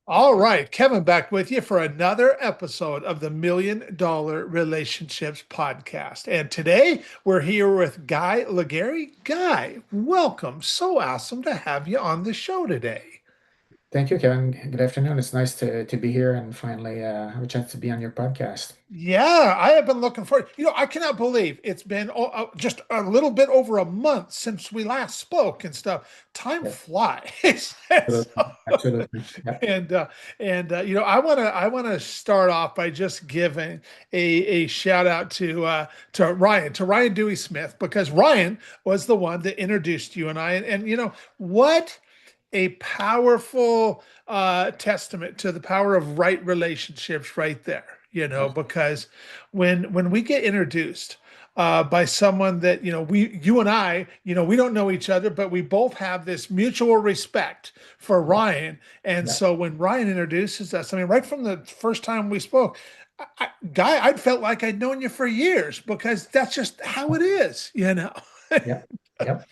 All right, Kevin back with you for another episode of the $1 Million Relationships Podcast. And today we're here with Guy Legare. Guy, welcome. So awesome to have you on the show today. Thank you, Kevin. Good afternoon. It's nice to be here and finally have a chance to be on your podcast. Yeah, I have been looking forward. I cannot believe it's been just a little bit over a month since we last spoke and stuff. Time Yes, flies. absolutely. Absolutely. Yeah. And I want to start off by just giving a shout out to Ryan Dewey Smith, because Ryan was the one that introduced you and I, and what a powerful testament to the power of right relationships right there. Because when we get introduced by someone that you and I, we don't know each other, but we both have this mutual respect for Ryan. And Yeah. so when Ryan introduces us, I mean, right from the first time we spoke, Guy, I felt like I'd known you for years, because that's just how it is. Yeah. Yep.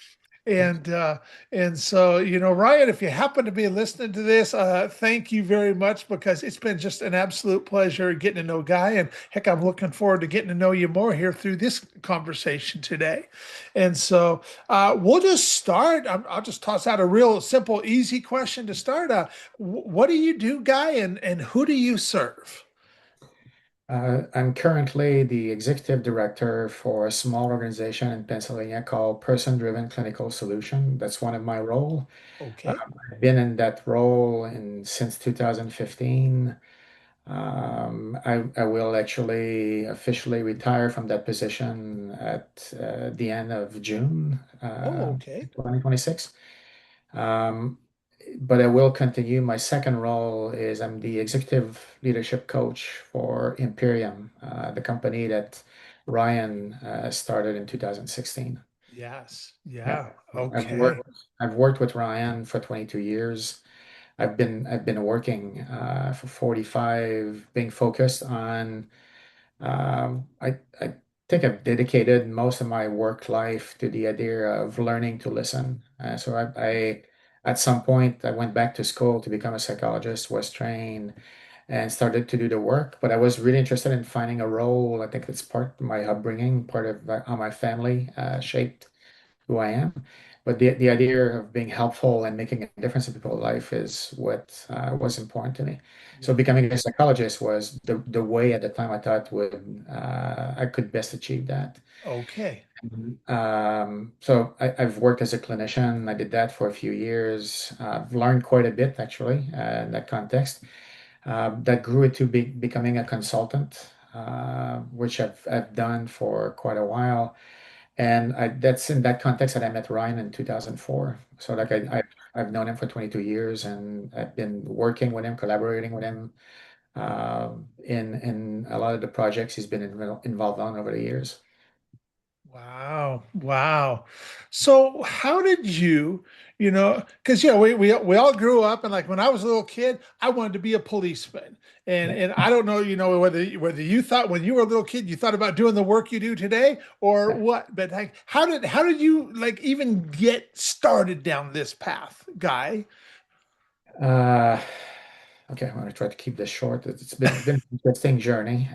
And so, Ryan, if you happen to be listening to this, thank you very much, because it's been just an absolute pleasure getting to know Guy. And heck, I'm looking forward to getting to know you more here through this conversation today. And so we'll just start. I'll just toss out a real simple, easy question to start. What do you do, Guy, and who do you serve? I'm currently the executive director for a small organization in Pennsylvania called Person Driven Clinical Solution. That's one of my role. Okay. I've been in that role since 2015. I will actually officially retire from that position at the end of June, Oh, okay. 2026. Um, but I will continue. My second role is I'm the executive leadership coach for Imperium, the company that Ryan started in 2016. Yes. Yeah, Yeah. I've Okay. worked I've worked with Ryan for 22 years. I've been working for 45, being focused on I think I've dedicated most of my work life to the idea of learning to listen. So at some point, I went back to school to become a psychologist, was trained, and started to do the work. But I was really interested in finding a role. I think it's part of my upbringing, part of how my family shaped who I am. But the idea of being helpful and making a difference in people's life is what was important to me. So Yeah. becoming a psychologist was the way at the time I thought would I could best achieve that. Okay. I've worked as a clinician. I did that for a few years. I've learned quite a bit actually in that context. That grew into becoming a consultant, which I've done for quite a while. And that's in that context that I met Ryan in 2004. So like I've known him for 22 years and I've been working with him, collaborating with him in a lot of the projects he's been involved on over the years. Wow. Wow. So how did because we all grew up, and like when I was a little kid, I wanted to be a policeman. And Yeah. and I don't know, whether you thought when you were a little kid you thought about doing the work you do today or Yeah. what, but like how did you like even get started down this path, Guy? Uh, okay, I'm going to try to keep this short. It's been an interesting journey.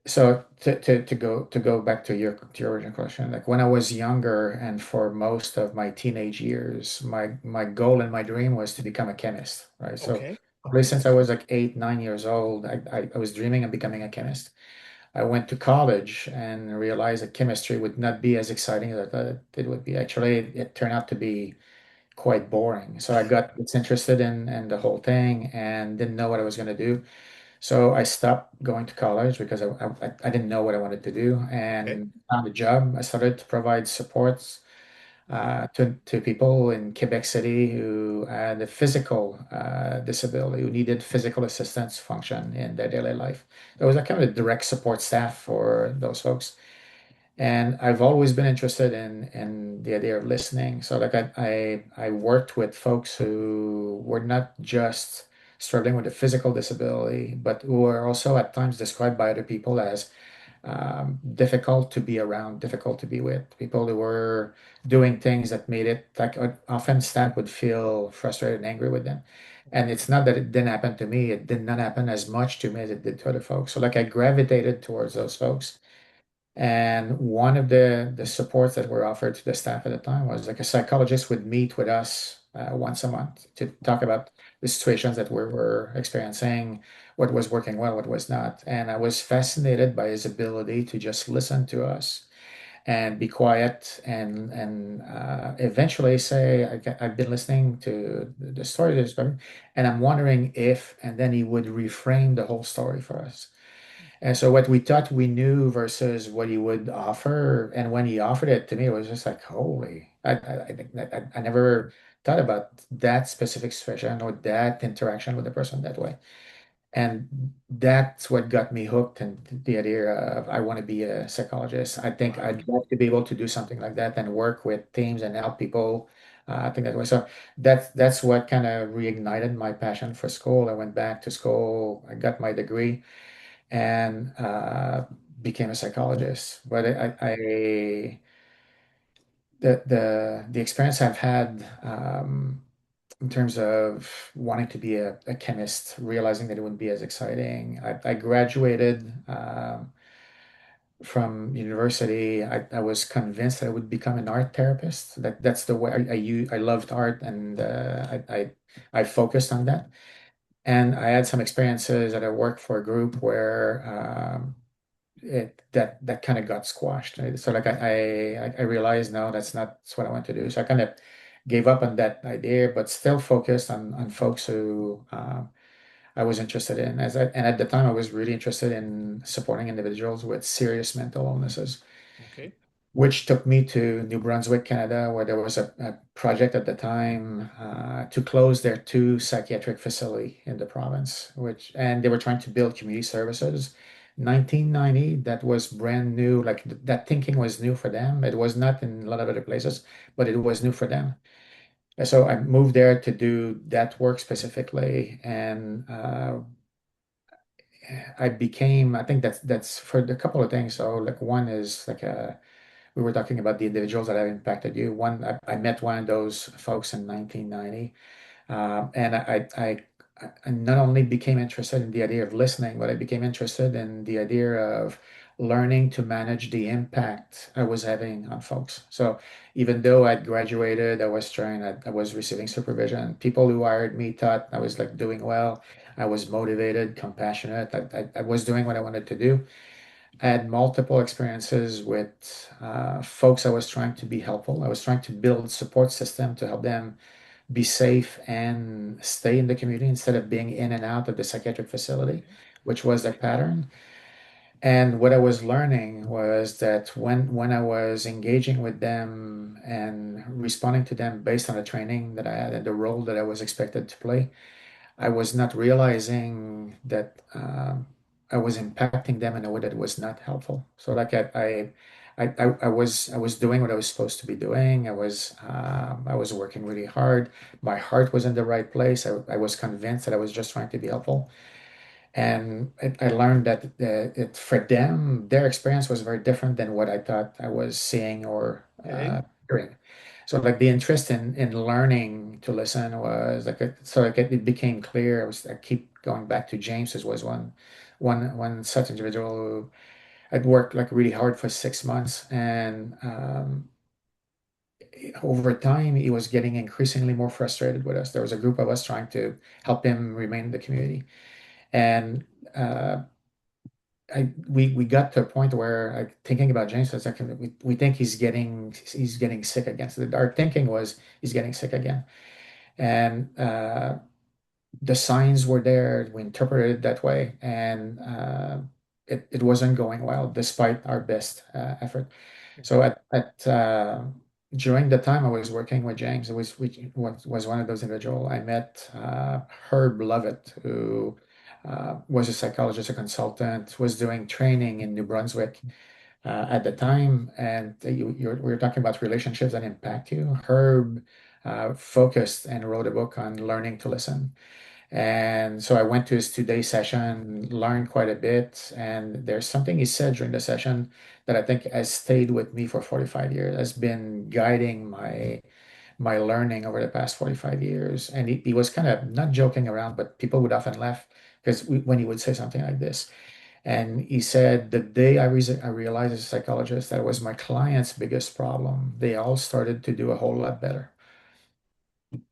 So to go back to your original question, like when I was younger and for most of my teenage years, my goal and my dream was to become a chemist, right? So Okay. probably Okay. since I was like 8, 9 years old, I was dreaming of becoming a chemist. I went to college and realized that chemistry would not be as exciting as I thought it would be. Actually, it turned out to be quite boring. So I got interested in the whole thing and didn't know what I was going to do. So I stopped going to college because I didn't know what I wanted to do Okay. and found a job. I started to provide supports to people in Quebec City who had a physical disability, who needed physical assistance function in their daily life. It was like kind of a direct support staff for those folks. And I've always been interested in the idea of listening. So like I worked with folks who were not just struggling with a physical disability, but who were also at times described by other people as difficult to be around, difficult to be with, people who were doing things that made it like often staff would feel frustrated and angry with them. And Okay. it's not that it didn't happen to me, it did not happen as much to me as it did to other folks. So like I gravitated towards those folks. And one of the supports that were offered to the staff at the time was like a psychologist would meet with us once a month to talk about the situations that we were experiencing, what was working well, what was not. And I was fascinated by his ability to just listen to us and be quiet and eventually say, I've been listening to the story, and I'm wondering if, and then he would reframe the whole story for us. And so what we thought we knew versus what he would offer, and when he offered it to me, it was just like, holy, I think that I never thought about that specific situation or that interaction with the person that way. And that's what got me hooked and the idea of I want to be a psychologist. I think Wow. I'd love to be able to do something like that and work with teams and help people. I think that way. So that's what kind of reignited my passion for school. I went back to school, I got my degree and became a psychologist. But the experience I've had in terms of wanting to be a chemist, realizing that it wouldn't be as exciting. I graduated from university. I was convinced that I would become an art therapist. That's the way I loved art, and I focused on that. And I had some experiences that I worked for a group where that kind of got squashed. Right? So like I realized no, that's what I want to do. So I kind of gave up on that idea, but still focused on folks who I was interested in. And at the time, I was really interested in supporting individuals with serious mental illnesses, Okay. which took me to New Brunswick, Canada, where there was a project at the time to close their two psychiatric facility in the province, which and they were trying to build community services. 1990, that was brand new. Like that thinking was new for them. It was not in a lot of other places, but it was new for them. And so I moved there to do that work specifically, and I think that's for a couple of things. So like one is like we were talking about the individuals that have impacted you. I met one of those folks in 1990, and I not only became interested in the idea of listening, but I became interested in the idea of learning to manage the impact I was having on folks. So even though I'd graduated, I was trained, I was receiving supervision. People who hired me thought I was like doing well. I was motivated, compassionate. I was doing what I wanted to do. I had multiple experiences with folks I was trying to be helpful. I was trying to build support system to help them be safe and stay in the community instead of being in and out of the psychiatric facility, Okay. which was their pattern. And what I was learning was that when I was engaging with them and responding to them based on the training that I had and the role that I was expected to play, I was not realizing that I was impacting them in a way that was not helpful. So like I was doing what I was supposed to be doing. I was working really hard. My heart was in the right place. I was convinced that I was just trying to be helpful. And I learned that for them, their experience was very different than what I thought I was seeing or Okay. hearing. So like the interest in learning to listen was like so like it became clear. I keep going back to James as was one such individual who had worked like really hard for 6 months and over time he was getting increasingly more frustrated with us. There was a group of us trying to help him remain in the community and uh, we got to a point where thinking about James, it's like we think he's getting sick again. So our thinking was he's getting sick again, and the signs were there. We interpreted it that way, and it wasn't going well despite our best effort. So Okay. during the time I was working with James, was one of those individuals. I met Herb Lovett, who was a psychologist, a consultant, was doing training in New Brunswick at the time. And we were talking about relationships that impact you. Herb focused and wrote a book on learning to listen. And so I went to his 2 day session, learned quite a bit. And there's something he said during the session that I think has stayed with me for 45 years, has been guiding my learning over the past 45 years. And he was kind of not joking around, but people would often laugh because when he would say something like this. And he said, the day I realized as a psychologist that was my client's biggest problem, they all started to do a whole lot better. Mhm.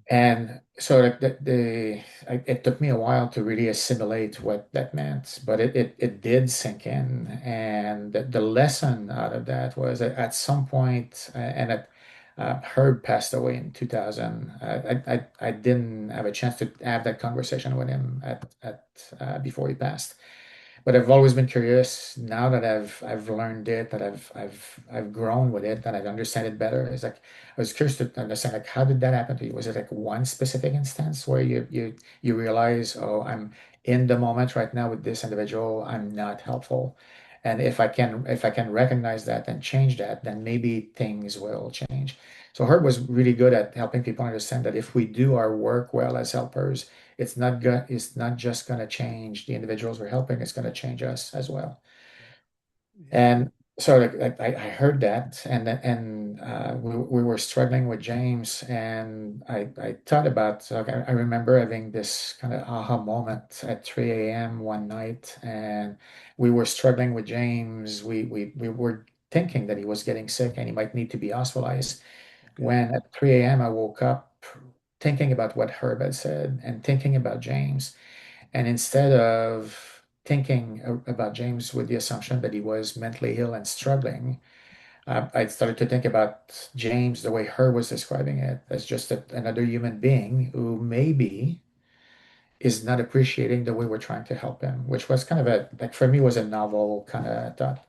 And so it took me a while to really assimilate what that meant, but it did sink in. And the lesson out of that was that at some point, Herb passed away in 2000. I didn't have a chance to have that conversation with him before he passed. But I've always been curious. Now that I've learned it, that I've grown with it, that I understand it better. It's like I was curious to understand, like, how did that happen to you? Was it like one specific instance where you realize, oh, I'm in the moment right now with this individual, I'm not helpful. And if I can recognize that and change that, then maybe things will change. So Herb was really good at helping people understand that if we do our work well as helpers, it's not just going to change the individuals we're helping, it's going to change us as well. Yeah. And so I heard that, we were struggling with James, and I thought about, like, I remember having this kind of aha moment at 3 a.m. one night, and we were struggling with James. We were thinking that he was getting sick and he might need to be hospitalized. Okay. When at 3 a.m. I woke up thinking about what Herb had said and thinking about James. And instead of thinking about James with the assumption that he was mentally ill and struggling, I started to think about James the way Herb was describing it, as just another human being who maybe is not appreciating the way we're trying to help him, which was kind of like for me was a novel kind of thought.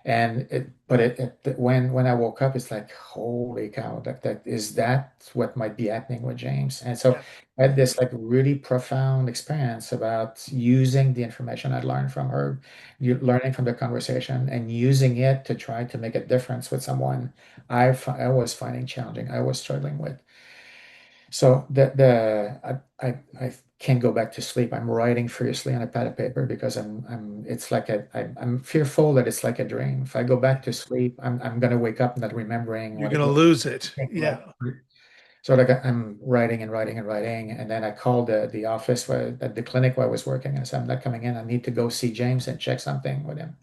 When I woke up, it's like, holy cow, that what might be happening with James? And so Yeah. I had this like really profound experience about using the information I learned from her, learning from the conversation and using it to try to make a difference with someone I was finding challenging, I was struggling with. So I can't go back to sleep. I'm writing furiously on a pad of paper because it's like I'm fearful that it's like a dream. If I go back to sleep, I'm gonna wake up not remembering You're what it gonna was. lose it. Like, Yeah. so like I'm writing and writing and writing, and then I called the office at the clinic where I was working, and I said, I'm not coming in. I need to go see James and check something with him.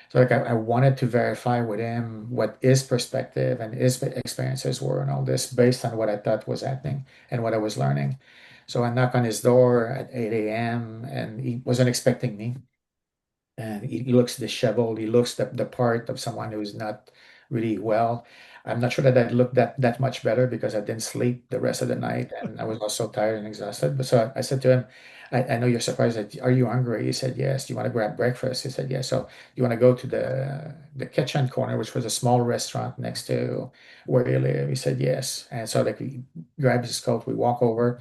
So like I wanted to verify with him what his perspective and his experiences were and all this based on what I thought was happening and what I was learning. So I knock on his door at 8 a.m. and he wasn't expecting me. And he looks disheveled. He looks the part of someone who's not really well. I'm not sure that I looked that much better because I didn't sleep the rest of the night and I was also tired and exhausted. But so I said to him, I know you're surprised. Are you hungry? He said, yes. Do you want to grab breakfast? He said, yes. So you want to go to the kitchen corner, which was a small restaurant next to where you live? He said, yes. And so like he grabs his coat, we walk over,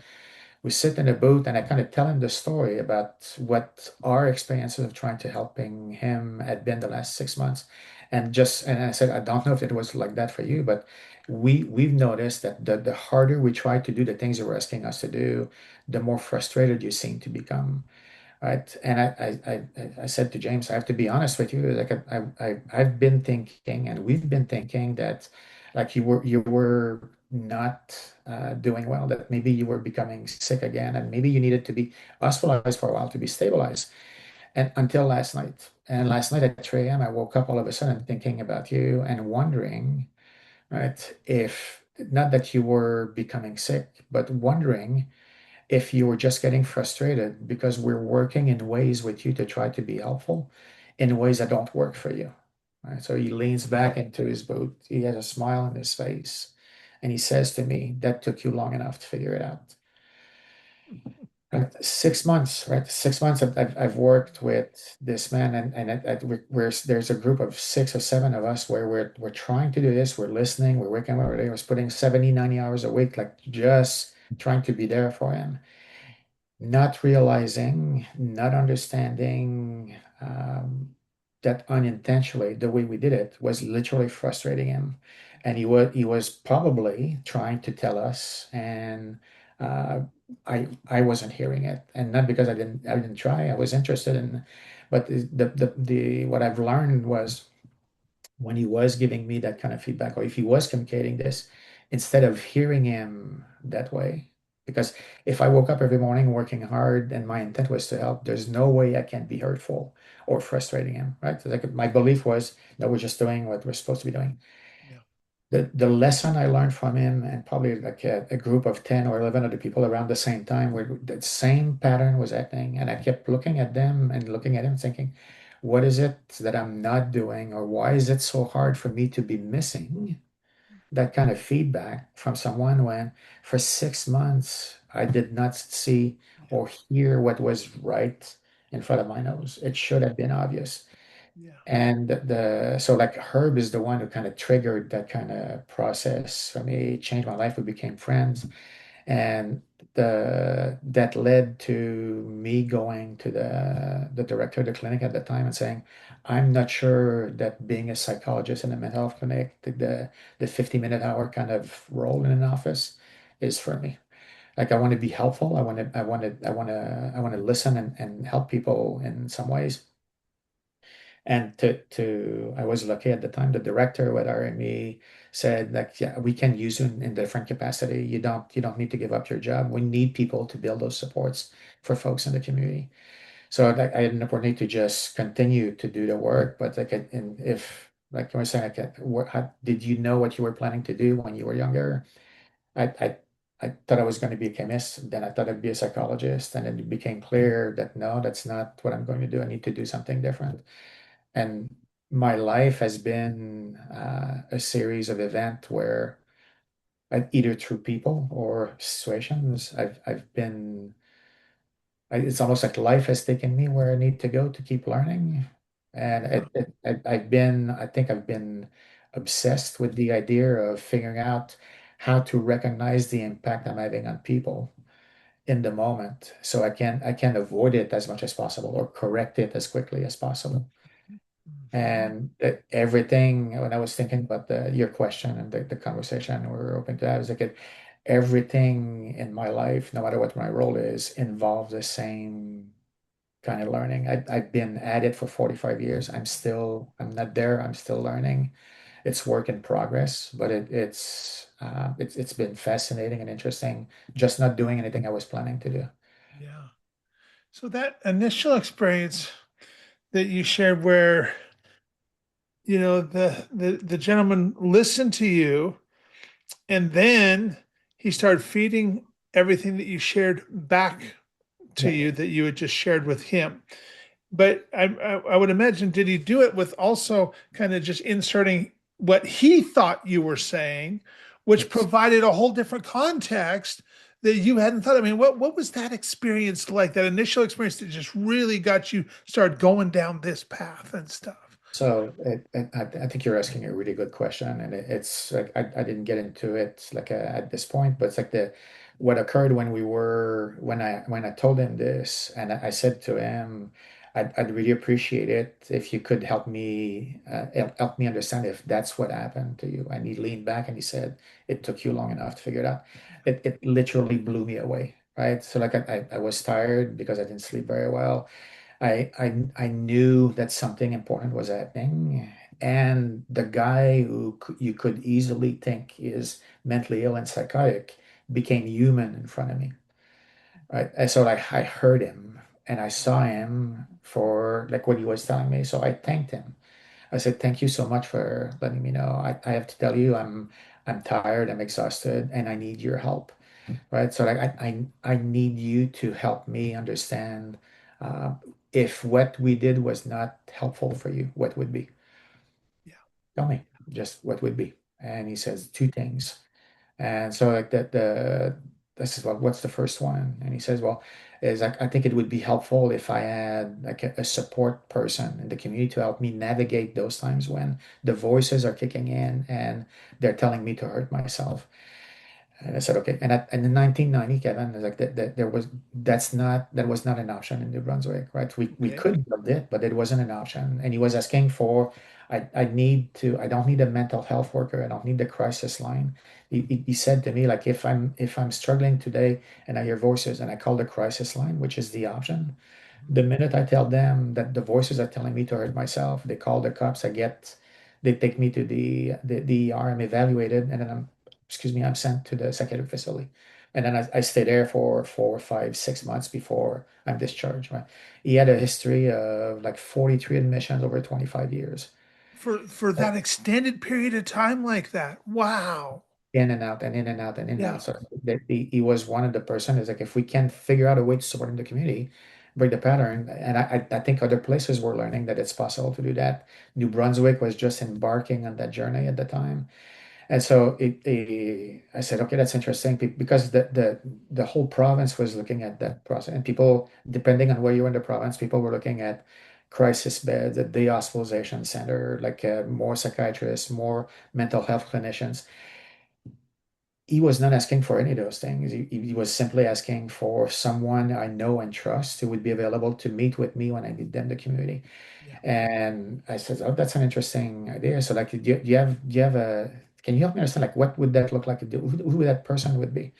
we sit in a booth, and I kind of tell him the story about what our experiences of trying to helping him had been the last 6 months. And I said, I don't know if it was like that for you, but we've noticed that the harder we try to do the things you're asking us to do, the more frustrated you seem to become. Right. And I said to James, I have to be honest with you. Like I've been thinking, and we've been thinking that, like you were not doing well. That maybe you were becoming sick again, and maybe you needed to be hospitalized for a while to be stabilized. And until last night, and last night at 3 a.m., I woke up all of a sudden thinking about you and wondering, right, if not that you were becoming sick, but wondering if you were just getting frustrated because we're working in ways with you to try to be helpful in ways that don't work for you. Right? So he leans back into his boot. He has a smile on his face. And he says to me, that took you long enough to figure it out. Right? 6 months, right? 6 months I've worked with this man, there's a group of 6 or 7 of us where we're trying to do this. We're listening, we're working every day. We're putting 70, 90 hours a week, like just trying to be there for him, not realizing, not understanding that unintentionally the way we did it was literally frustrating him, and he was probably trying to tell us and uh, I wasn't hearing it, and not because I didn't try. I was interested in, but the what I've learned was when he was giving me that kind of feedback, or if he was communicating this, instead of hearing him that way, because if I woke up every morning working hard and my intent was to help, there's no way I can be hurtful or frustrating him, right? So, like my belief was that we're just doing what we're supposed to be doing. Yeah. The lesson I learned from him, and probably like a group of 10 or 11 other people around the same time, where the same pattern was acting. And I kept looking at them and looking at him, thinking, what is it that I'm not doing? Or why is it so hard for me to be missing that kind of feedback from someone when for 6 months I did not see Yeah. or hear what was right in front of my nose? It should have been obvious. Yeah. And so like Herb is the one who kind of triggered that kind of process for me, changed my life. We became friends. And that led to me going to the director of the clinic at the time and saying, I'm not sure that being a psychologist in a mental health clinic, the 50-minute hour kind of role in an office is for me. Like I want to be helpful. I want to listen and help people in some ways. And I was lucky at the time. The director with RME said like, yeah, we can use you in different capacity. You don't need to give up your job. We need people to build those supports for folks in the community. So like I had an opportunity to just continue to do the work. But like, and if like you were saying, like, did you know what you were planning to do when you were younger? I I I thought I was going to be a chemist. Then I thought I'd be a psychologist, and it became clear that no, that's not what I'm going to do. I need to do something different. And my life has been a series of events where either through people or situations, I've been. It's almost like life has taken me where I need to go to keep learning, and Yeah. I think I've been obsessed with the idea of figuring out how to recognize the impact I'm having on people in the moment, so I can avoid it as much as possible or correct it as quickly as possible. Mhm. And everything, when I was thinking about your question and the conversation we were open to have, is like everything in my life, no matter what my role is, involves the same kind of learning. I've been at it for 45 years. I'm not there. I'm still learning. It's work in progress, but it's been fascinating and interesting, just not doing anything I was planning to do. Yeah. So that initial experience that you shared where, the gentleman listened to you and then he started feeding everything that you shared back to Yeah. you that you had just shared with him. But I would imagine, did he do it with also kind of just inserting what he thought you were saying, which Yes. provided a whole different context that you hadn't thought? I mean, what was that experience like? That initial experience that just really got you started going down this path and stuff. So I think you're asking a really good question, and it's like I didn't get into it like at this point, but it's like the what occurred when I told him this, and I said to him, I'd really appreciate it if you could help me understand if that's what happened to you. And he leaned back and he said, it took you long enough to figure it out. It literally blew me away, right? So like I was tired because I didn't sleep very well. I knew that something important was happening, and the guy who you could easily think is mentally ill and psychotic became human in front of me, right? And so like I heard him and I saw him for like what he was telling me. So I thanked him. I said, "Thank you so much for letting me know. I have to tell you, I'm tired, I'm exhausted, and I need your help." Right? So like I need you to help me understand uh, if what we did was not helpful for you, what would be? Yeah. Tell me, just what would be? And he says two things. And so like that the this is what's the first one? And he says, well, is like I think it would be helpful if I had like a support person in the community to help me navigate those times when the voices are kicking in and they're telling me to hurt myself. And I said, okay. And in 1990, Kevin, like that was not an option in New Brunswick, right? We Okay. could build it, but it wasn't an option. And he was asking for, I don't need a mental health worker. I don't need the crisis line. He said to me, like, if I'm struggling today and I hear voices and I call the crisis line, which is the option, Mhm. the minute I tell them that the voices are telling me to hurt myself, they call the cops, they take me to the ER, I'm evaluated, and then I'm sent to the psychiatric facility. And then I stay there for 4, 5, 6 months before I'm discharged, right? He had a history of like 43 admissions over 25 years. For that extended period of time like that. Wow. In and out and in and out and in and Yeah. out. So he was one of the person is like if we can figure out a way to support in the community, break the pattern. And I think other places were learning that it's possible to do that. New Brunswick was just embarking on that journey at the time. And so I said, okay, that's interesting because the whole province was looking at that process. And people, depending on where you were in the province, people were looking at crisis beds, a day hospitalization center, like more psychiatrists, more mental health clinicians. He was not asking for any of those things. He was simply asking for someone I know and trust who would be available to meet with me when I need them in the community. Yeah. And I said, "Oh, that's an interesting idea." So, like, do you have a? Can you help me understand, like, what would that look like? Who that person would be?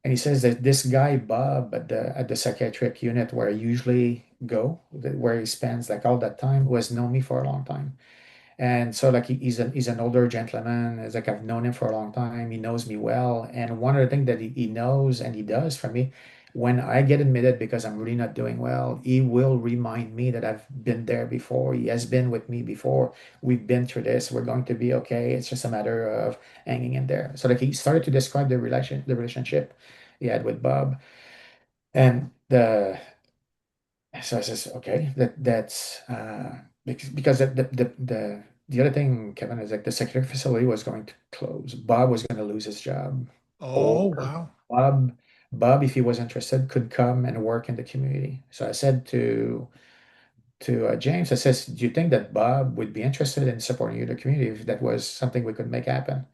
And he says that this guy Bob at the psychiatric unit where I usually go, where he spends like all that time, who has known me for a long time. And so like he's an older gentleman. It's like I've known him for a long time. He knows me well. And one of the things that he knows and he does for me, when I get admitted because I'm really not doing well, he will remind me that I've been there before. He has been with me before. We've been through this. We're going to be okay. It's just a matter of hanging in there. So like he started to describe the relationship he had with Bob. And the so I says, okay, that's because the other thing, Kevin, is like the security facility was going to close. Bob was going to lose his job, or Oh, wow. Bob, Bob, if he was interested, could come and work in the community. So I said to James, I says, do you think that Bob would be interested in supporting you in the community if that was something we could make happen?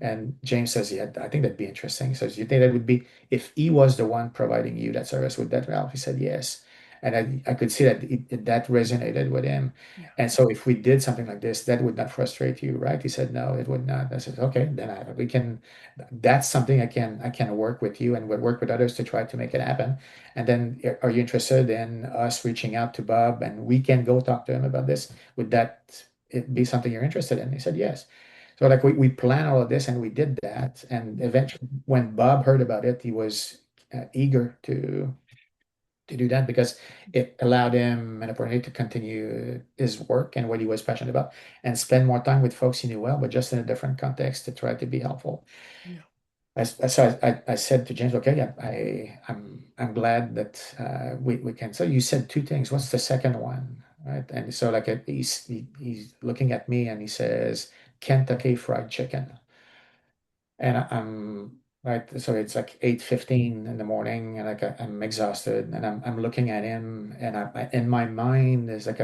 And James says, yeah, I think that'd be interesting. He says, you think that would be, if he was the one providing you that service, would that help? He said, yes. And I could see that that resonated with him. Yeah. And so if we did something like this, that would not frustrate you, right? He said, no, it would not. I said, okay, then we can, that's something I can work with you and would work with others to try to make it happen. And then are you interested in us reaching out to Bob and we can go talk to him about this? Would that it be something you're interested in? He said, yes. So like we planned all of this and we did that. And eventually when Bob heard about it, he was eager to do that because it allowed him an opportunity to continue his work and what he was passionate about and spend more time with folks he knew well, but just in a different context to try to be helpful. Yeah. I said to James, okay, yeah, I'm glad that we can. So you said two things. What's the second one, right? And so like he's looking at me and he says Kentucky Fried Chicken. And I'm right, so it's like 8:15 in the morning, and like I'm exhausted, and I'm looking at him, and in my mind is like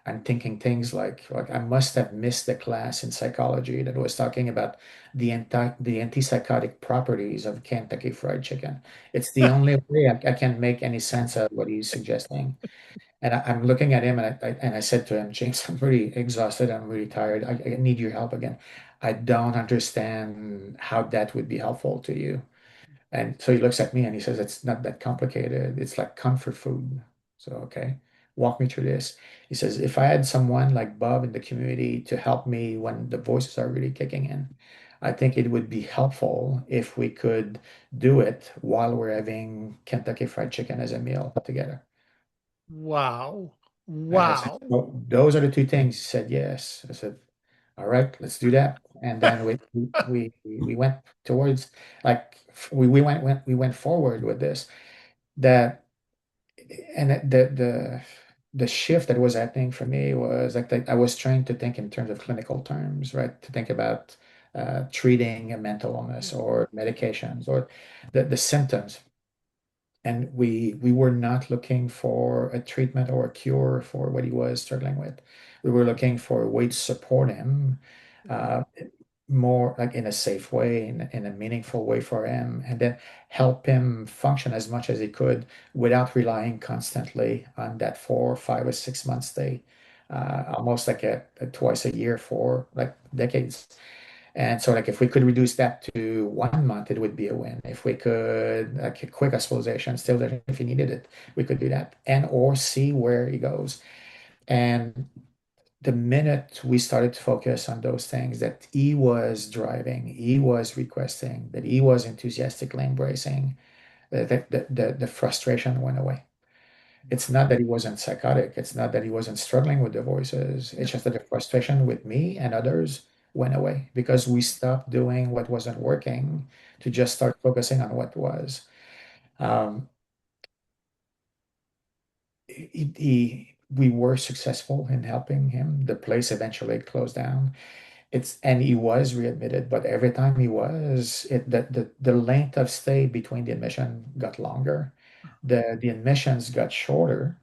I'm thinking things like I must have missed the class in psychology that was talking about the antipsychotic properties of Kentucky Fried Chicken. It's the only way I can make any sense of what he's suggesting. And I'm looking at him and I said to him, James, I'm really exhausted. I'm really tired. I need your help again. I don't understand how that would be helpful to you. And so he looks at me and he says, it's not that complicated. It's like comfort food. So, okay, walk me through this. He says, if I had someone like Bob in the community to help me when the voices are really kicking in, I think it would be helpful if we could do it while we're having Kentucky Fried Chicken as a meal together. Wow. And I said, Wow. well, those are the two things. He said, yes. I said, all right, let's do that. And then we went towards like we went forward with this. That and the shift that was happening for me was like I was trying to think in terms of clinical terms, right? To think about treating a mental illness Yeah. or medications or the symptoms. And we were not looking for a treatment or a cure for what he was struggling with. We were looking for a way to support him. Yeah. Uh, more like in a safe way, in a meaningful way for him, and then help him function as much as he could without relying constantly on that 4, 5, or 6 month stay, almost like a twice a year for like decades. And so, like, if we could reduce that to 1 month, it would be a win. If we could, like, a quick hospitalization, still there if he needed it, we could do that, and or see where he goes. And the minute we started to focus on those things that he was driving, he was requesting, that he was enthusiastically embracing, the frustration went away. It's not that he wasn't psychotic. It's not that he wasn't struggling with the voices. It's Yep. just that the frustration with me and others went away because we stopped doing what wasn't working to just start focusing on what was. Um, we were successful in helping him. The place eventually closed down. And he was readmitted, but every time he was, the length of stay between the admission got longer. The admissions got shorter.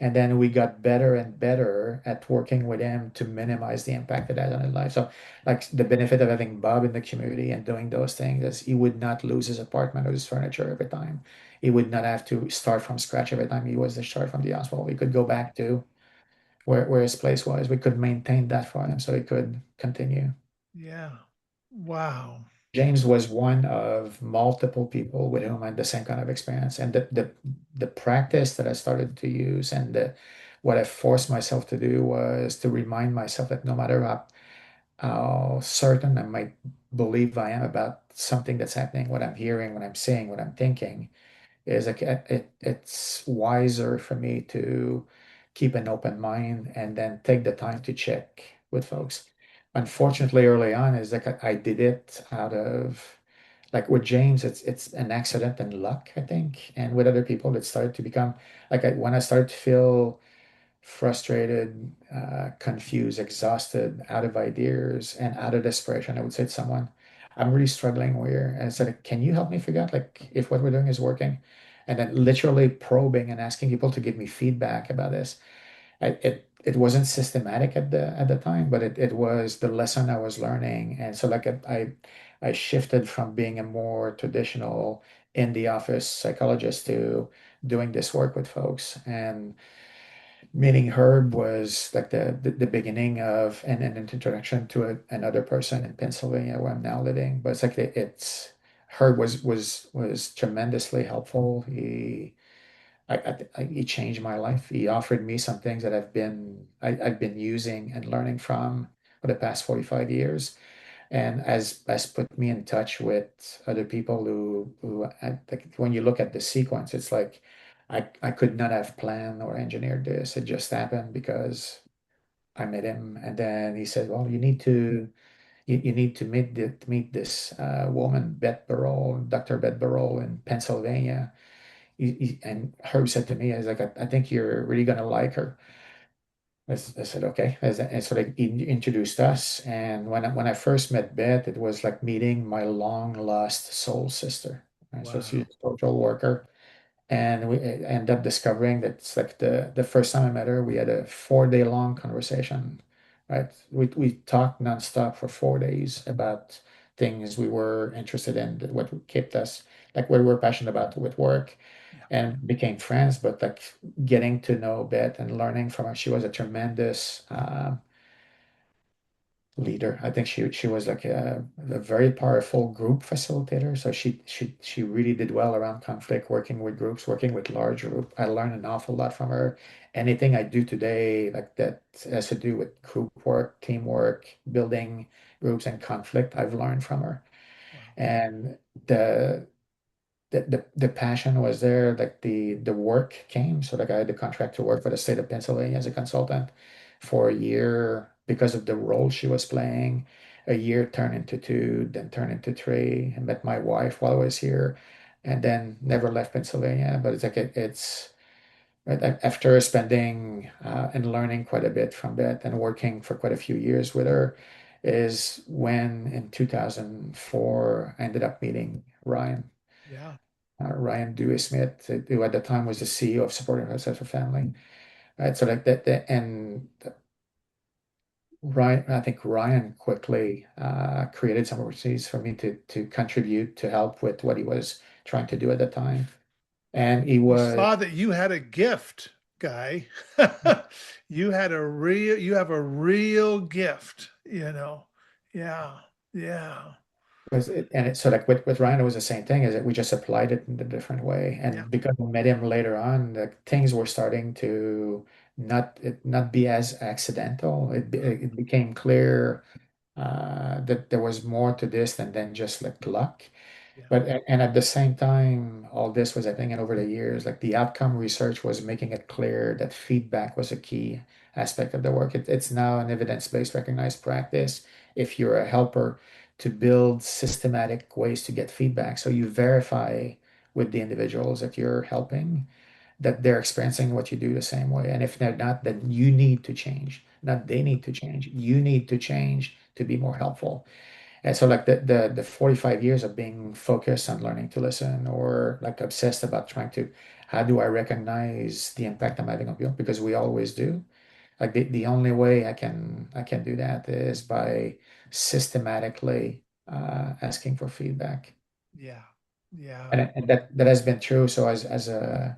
And then we got better and better at working with him to minimize the impact it had on his life. So, like the benefit of having Bob in the community and doing those things is he would not lose his apartment or his furniture every time. He would not have to start from scratch every time he was discharged from the hospital. He could go back to where his place was. We could maintain that for him so he could continue. Yeah. Wow. James was one of multiple people with whom I had the same kind of experience. And the practice that I started to use and what I forced myself to do was to remind myself that no matter how certain I might believe I am about something that's happening, what I'm hearing, what I'm seeing, what I'm thinking, is like it's wiser for me to keep an open mind and then take the time to check with folks. Unfortunately, early on, is like I did it out of like with James, it's an accident and luck, I think. And with other people, it started to become like when I started to feel frustrated, confused, exhausted, out of ideas, and out of desperation, I would say to someone, I'm really struggling here. And I said, can you help me figure out like if what we're doing is working? And then literally probing and asking people to give me feedback about this. It wasn't systematic at the time, but it was the lesson I was learning. And so like I shifted from being a more traditional in the office psychologist to doing this work with folks. And meeting Herb was like the beginning of an introduction to another person in Pennsylvania where I'm now living. But it's like it's Herb was tremendously helpful. He changed my life. He offered me some things that I've been using and learning from for the past 45 years, and as put me in touch with other people like when you look at the sequence, it's like I could not have planned or engineered this. It just happened because I met him, and then he said, "Well, you need to meet this woman, Beth Burrell, Dr. Beth Burrell in Pennsylvania." And Herb said to me, "I was like, I think you're really gonna like her." I said, okay. And so they introduced us. And when I first met Beth, it was like meeting my long lost soul sister. Right? So she's Wow. a social worker. And we ended up discovering that it's like the first time I met her, we had a 4 day long conversation. Right? We talked nonstop for 4 days about things we were interested in, what kept us, like what we were passionate about with work, Yeah. and became friends. But like getting to know Beth and learning from her, she was a tremendous leader. I think she was like a very powerful group facilitator. So she really did well around conflict, working with groups, working with large group. I learned an awful lot from her. Anything I do today, like that has to do with group work, teamwork, building groups and conflict, I've learned from her. Wow. And the the passion was there, like the work came. So like I had the contract to work for the state of Pennsylvania as a consultant for a year because of the role she was playing. A year turned into two, then turned into three. I met my wife while I was here, and then never left Pennsylvania. But it's like it's right, after spending and learning quite a bit from Beth and working for quite a few years with her, is when in 2004 I ended up meeting Ryan. Yeah. Ryan Dewey Smith, who at the time was the CEO of Supporting Herself for Family. Right? So like and Ryan, I think Ryan quickly created some opportunities for me to contribute to help with what he was trying to do at the time. And he He was saw that you had a gift, guy. You have a real gift, you know. Yeah. Yeah. and it's so like with Ryan, it was the same thing, is that we just applied it in a different way. Yeah. And because we met him later on, like things were starting to not be as accidental. It became clear that there was more to this than just like luck. Yeah. But and at the same time, all this was happening, and over the years, like the outcome research was making it clear that feedback was a key aspect of the work. It's now an evidence-based recognized practice if you're a helper to build systematic ways to get feedback. So you verify with the individuals that you're helping that they're experiencing what you do the same way. And if they're not, then you need to change. Not they need to change. You need to change to be more helpful. And so like the 45 years of being focused on learning to listen, or like obsessed about trying to, how do I recognize the impact I'm having on people? Because we always do. Like the only way I can do that is by systematically asking for feedback. Yeah. Yeah. And that has been true. So as a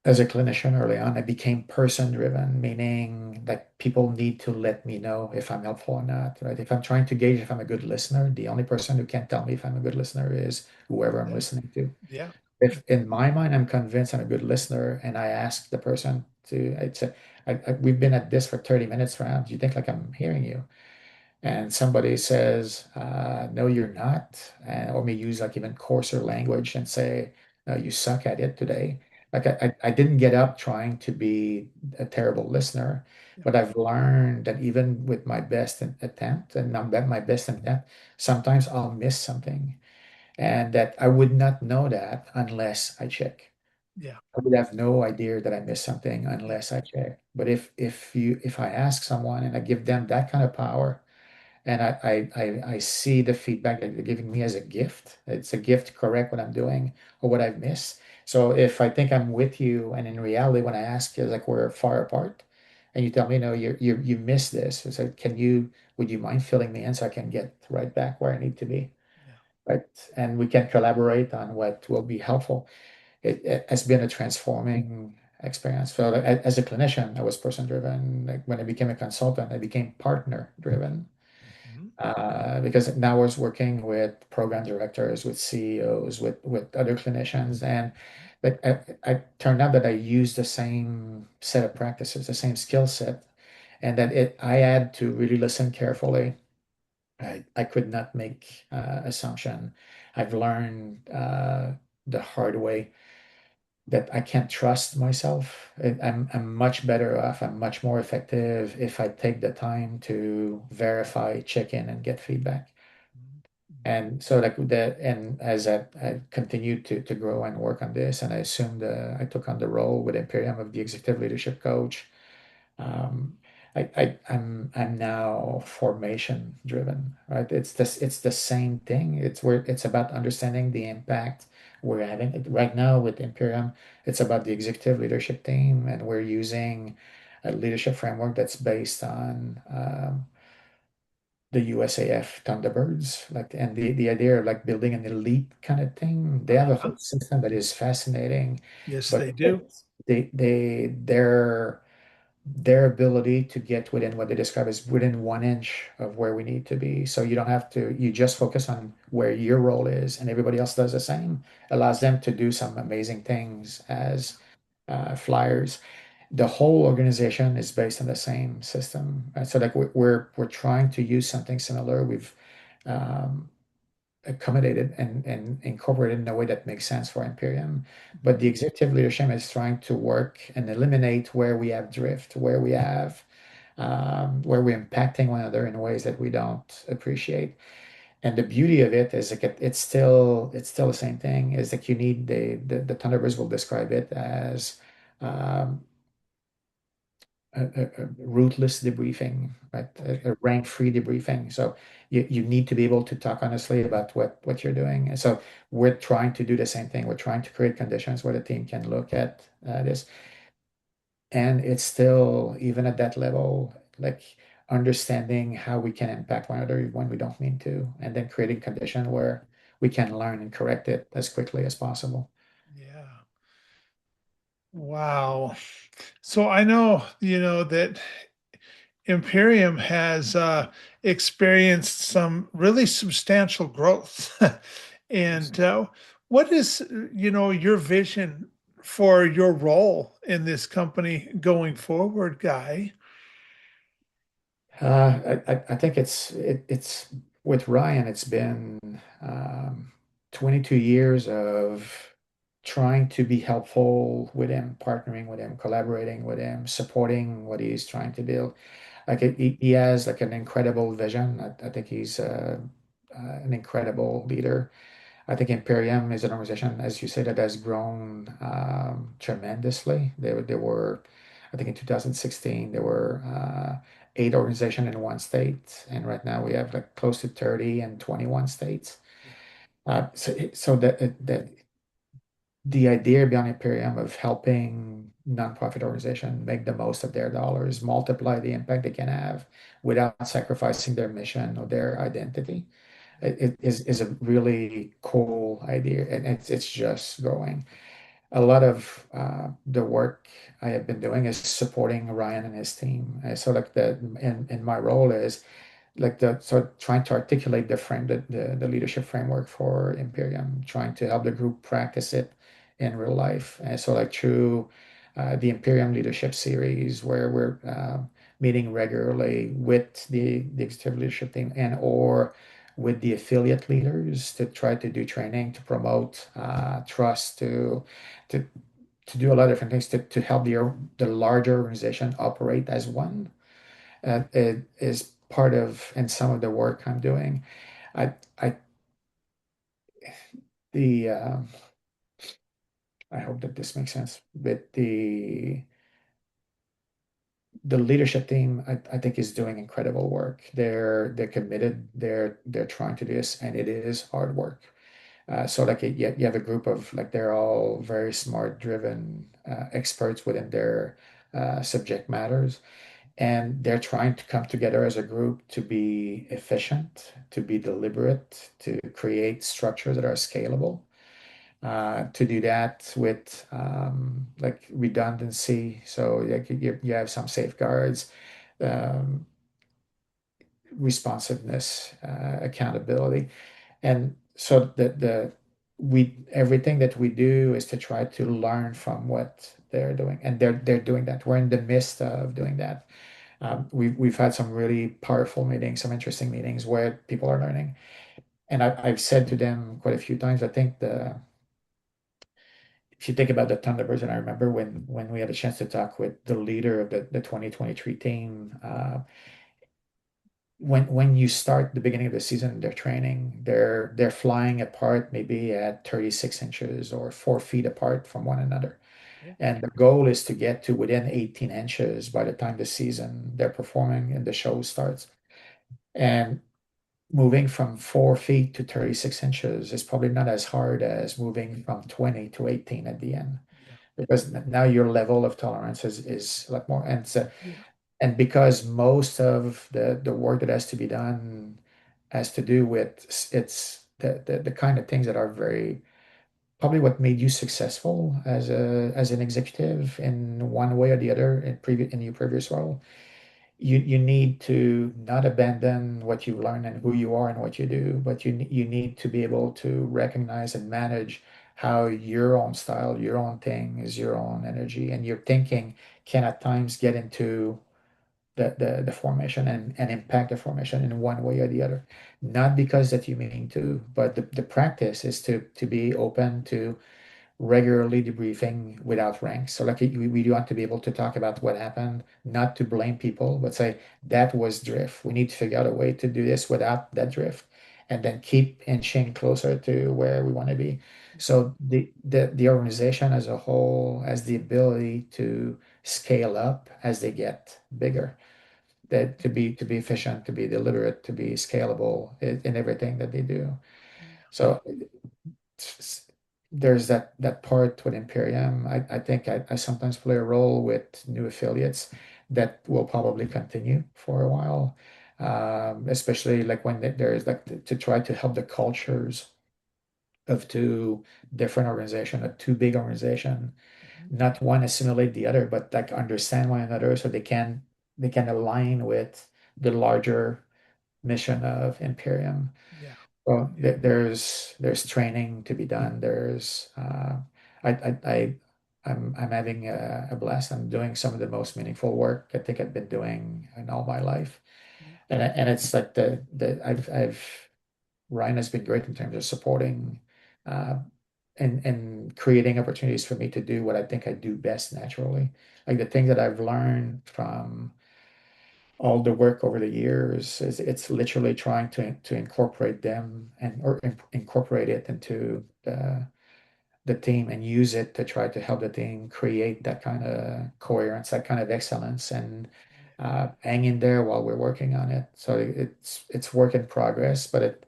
clinician early on, I became person driven, meaning that people need to let me know if I'm helpful or not, right? If I'm trying to gauge if I'm a good listener, the only person who can tell me if I'm a good listener is whoever I'm Yeah. listening to. Yeah. If in my mind I'm convinced I'm a good listener and I ask the person to, I'd say, we've been at this for 30 minutes round. Do you think like I'm hearing you? And somebody says, no, you're not, or may use like even coarser language and say, no, you suck at it today. Like I didn't get up trying to be a terrible listener, Yeah. but I've learned that even with my best attempt and my best intent, sometimes I'll miss something, and that I would not know that unless I check. Yeah. I would have no idea that I missed something Yeah. unless I check. But if I ask someone and I give them that kind of power, and I see the feedback that they're giving me as a gift. It's a gift to correct what I'm doing or what I've missed. So if I think I'm with you, and in reality, when I ask you, like we're far apart, and you tell me, no, you missed this. It's like, would you mind filling me in so I can get right back where I need to be? Yeah. Right. And we can collaborate on what will be helpful. It has been a transforming experience. So like, as a clinician, I was person driven. Like when I became a consultant, I became partner driven, Mhm. because now I was working with program directors, with CEOs, with other clinicians, and like I turned out that I use the same set of practices, the same skill set, and that I had to really listen carefully. I could not make assumption. I've learned the hard way that I can't trust myself. I'm much better off. I'm much more effective if I take the time to verify, check in, and get feedback. Mhm. And so like and as I continued to grow and work on this, and I assumed I took on the role with Imperium of the executive leadership coach. um, I'm now formation driven, right? It's the same thing. It's about understanding the impact we're having right now with Imperium. It's about the executive leadership team, and we're using a leadership framework that's based on the USAF Thunderbirds, like, and the idea of like building an elite kind of thing. They have a Uh-huh. whole system that is fascinating, Yes, but they do. their ability to get within what they describe as within 1 inch of where we need to be. So you don't have to, you just focus on where your role is, and everybody else does the same, allows them to do some amazing things as flyers. The whole organization is based on the same system. And so like we're trying to use something similar. We've um, accommodated and incorporated in a way that makes sense for Imperium. But Mhm. the executive leadership is trying to work and eliminate where we have drift, where we're impacting one another in ways that we don't appreciate. And the beauty of it is like it's still the same thing. Is that you need the Thunderbirds will describe it as um, a rootless debriefing, right? Okay. A rank-free debriefing. So you need to be able to talk honestly about what you're doing. And so we're trying to do the same thing. We're trying to create conditions where the team can look at this. And it's still, even at that level, like understanding how we can impact one another when we don't mean to, and then creating condition where we can learn and correct it as quickly as possible. Yeah. Wow. So I know, that Imperium has experienced some really substantial growth. And what is, your vision for your role in this company going forward, Guy? I think it's with Ryan. It's been 22 years of trying to be helpful with him, partnering with him, collaborating with him, supporting what he's trying to build. Like he has like an incredible vision. I think he's an incredible leader. I think Imperium is an organization, as you said, that has grown tremendously. There were, I think in 2016, there were 8 organizations in one state, and right now we have like close to 30 in 21 states. Yeah. So the idea behind Imperium of helping nonprofit organizations make the most of their dollars, multiply the impact they can have without sacrificing their mission or their identity it is a really cool idea, and it's just growing. A lot of the work I have been doing is supporting Ryan and his team. So like in my role is like the sort of trying to articulate the leadership framework for Imperium, trying to help the group practice it in real life. And so like through the Imperium Leadership Series, where we're meeting regularly with the executive leadership team and or with the affiliate leaders to try to do training to promote trust to to do a lot of different things to help the larger organization operate as one it is part of and some of the work I'm doing. I the I hope that this makes sense. But the leadership team, I think, is doing incredible work. They're committed. They're trying to do this, and it is hard work. So like you have a group of like they're all very smart, driven experts within their subject matters, and they're trying to come together as a group to be efficient, to be deliberate, to create structures that are scalable. To do that with like redundancy, so like you have some safeguards, um, responsiveness, accountability, and so the we everything that we do is to try to learn from what they're doing, and they're doing that. We're in the midst of doing that. We've had some really powerful meetings, some interesting meetings where people are learning. And I've said to them quite a few times, I think if you think about the Thunderbirds, and I remember when we had a chance to talk with the leader of the 2023 team, when you start the beginning of the season, they're training, they're flying apart maybe at 36 inches or 4 feet apart from one another. Yeah. And the goal is to get to within 18 inches by the time the season they're performing and the show starts. And moving from 4 feet to 36 inches is probably not as hard as moving from 20 to 18 at the end, Yeah. because now your level of tolerance is a lot more. And so, Yeah. and because most of the work that has to be done has to do with it's the kind of things that are very probably what made you successful as an executive in one way or the other in your previous role. You need to not abandon what you learn and who you are and what you do, but you need to be able to recognize and manage how your own style, your own thing is your own energy, and your thinking can at times get into the formation and impact the formation in one way or the other. Not because that you mean to, but the practice is to be open to regularly debriefing without ranks. So like we do want to be able to talk about what happened, not to blame people, but say that was drift. We need to figure out a way to do this without that drift, and then keep inching closer to where we want to be. So the organization as a whole has the ability to scale up as they get bigger. That to be efficient, to be deliberate, to be scalable in everything that they do. Yeah. So there's that part with Imperium. I think I sometimes play a role with new affiliates. that will probably continue for a while, especially like when there's like to try to help the cultures of two different organization, a two big organization, Mhm. not one assimilate the other, but like understand one another so they can align with the larger mission of Imperium. Yeah. Well, Yeah. there's training to be done. There's I I, I I'm having a blast. I'm doing some of the most meaningful work I think I've been doing in all my life, Yeah. and it's like the I've Ryan has been great in terms of supporting uh, and creating opportunities for me to do what I think I do best naturally. Like the thing that I've learned from all the work over the years is it's literally trying to incorporate them and or incorporate it into the team and use it to try to help the team create that kind of coherence, that kind of excellence, and hang in there while we're working on it. So it's work in progress, but it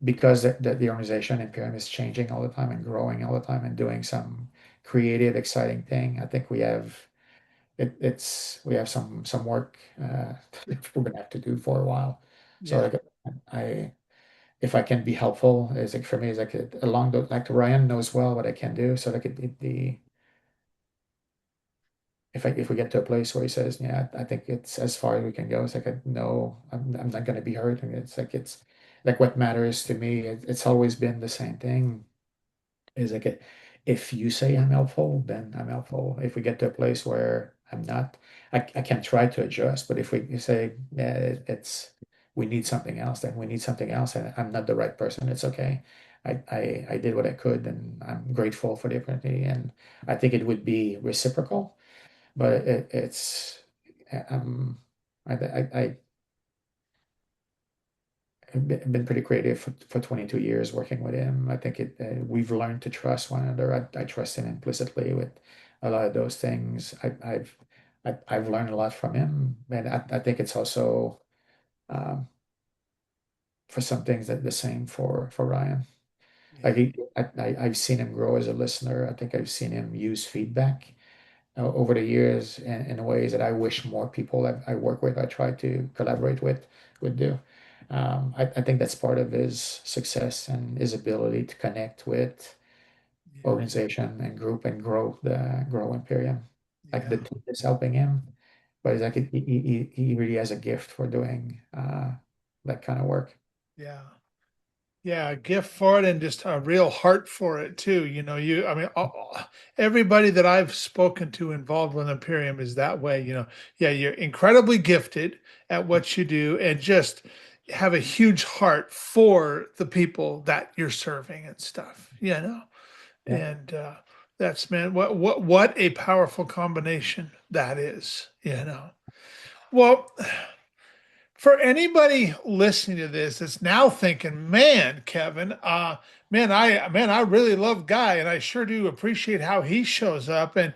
because the organization Imperium is changing all the time and growing all the time and doing some creative, exciting thing. I think we have some work we're gonna have to do for a while. So Yeah. like I if I can be helpful is like for me is like along the like Ryan knows well what I can do. So like the if we get to a place where he says, yeah, I think it's as far as we can go. It's like no, I'm not gonna be hurt. And it's like what matters to me. It's always been the same thing. Is like if you say I'm helpful, then I'm helpful. If we get to a place where I'm not, I can try to adjust. But if we say, yeah, it's we need something else, then we need something else, and I'm not the right person. It's okay. I did what I could, and I'm grateful for the opportunity, and I think it would be reciprocal. But it's um, I I've been pretty creative for 22 years working with him. I think we've learned to trust one another. I trust him implicitly with a lot of those things. I've learned a lot from him, and I think it's also um, for some things that the same for Ryan. Like Yeah. I've seen him grow as a listener. I think I've seen him use feedback over the years in ways that I wish more people that I work with, I try to collaborate with, would do. I think that's part of his success and his ability to connect with Yeah. organization and group and grow Imperium. Like the Yeah. team is helping him, but it's like he really has a gift for doing that kind of work. Yeah. Yeah, a gift for it and just a real heart for it too. I mean, everybody that I've spoken to involved with Imperium is that way. Yeah, you're incredibly gifted at what you do and just have a huge heart for the people that you're serving and stuff. Yeah. And that's man, what a powerful combination that is. Well, for anybody listening to this that's now thinking, man, Kevin, man, I really love Guy, and I sure do appreciate how he shows up, and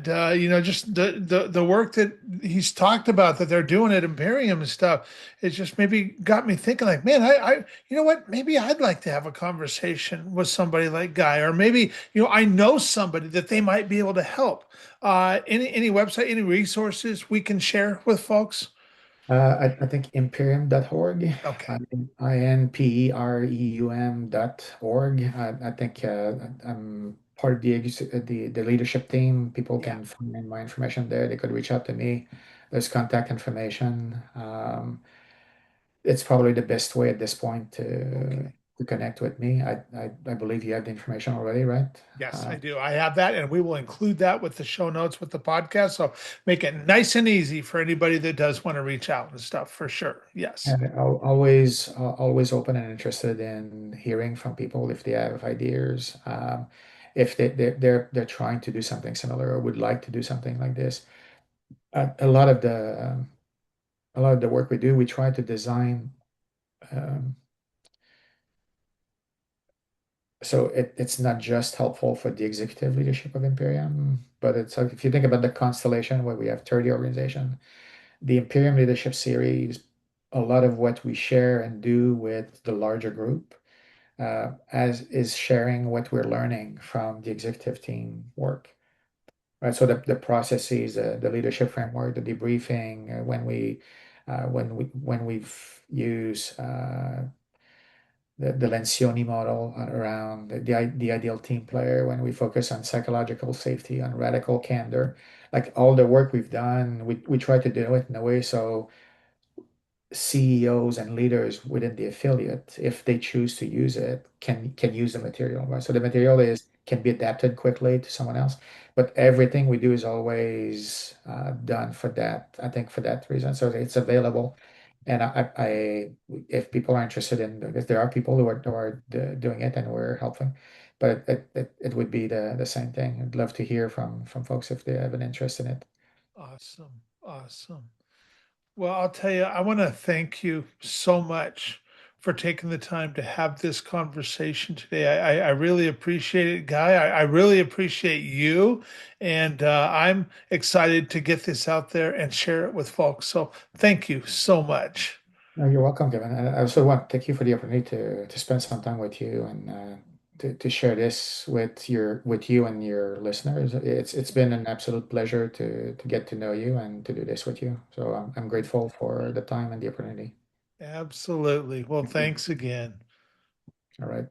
just the work that he's talked about that they're doing at Imperium and stuff. It just maybe got me thinking, like, man, I you know what, maybe I'd like to have a conversation with somebody like Guy, or maybe I know somebody that they might be able to help. Any website, any resources we can share with folks? I think imperium.org, Okay. INPEREUM.org. I think I'm part of the leadership team. People Yeah. can find my information there. They could reach out to me. There's contact information. It's probably the best way at this point to Okay. connect with me. I believe you have the information already, right? Yes, Uh, I do. I have that, and we will include that with the show notes with the podcast. So make it nice and easy for anybody that does want to reach out and stuff for sure. Yes. And always open and interested in hearing from people if they have ideas, if they're trying to do something similar or would like to do something like this. A lot of the work we do, we try to design um, so it's not just helpful for the executive leadership of Imperium, but it's like if you think about the constellation where we have 30 organizations, the Imperium Leadership Series, a lot of what we share and do with the larger group as is sharing what we're learning from the executive team work. right? So the processes, the leadership framework, the debriefing, when we've used the Lencioni model around the ideal team player, when we focus on psychological safety, on radical candor, like all the work we've done, we try to do it in a way so CEOs and leaders within the affiliate, if they choose to use it, can use the material, right? So the material is can be adapted quickly to someone else, but everything we do is always done for that. I think for that reason, so it's available. And if people are interested in, if there are people who are doing it and we're helping, but it would be the same thing. I'd love to hear from folks if they have an interest in it. Awesome. Awesome. Well, I'll tell you, I want to thank you so much for taking the time to have this conversation today. I really appreciate it, Guy. I really appreciate you. And I'm excited to get this out there and share it with folks. So thank you so much. No, you're welcome, Kevin. And I also want to thank you for the opportunity to spend some time with you and to share this with you and your listeners. It's been an absolute pleasure to get to know you and to do this with you. So I'm grateful for the time and the opportunity. Absolutely. Well, thanks again. All right.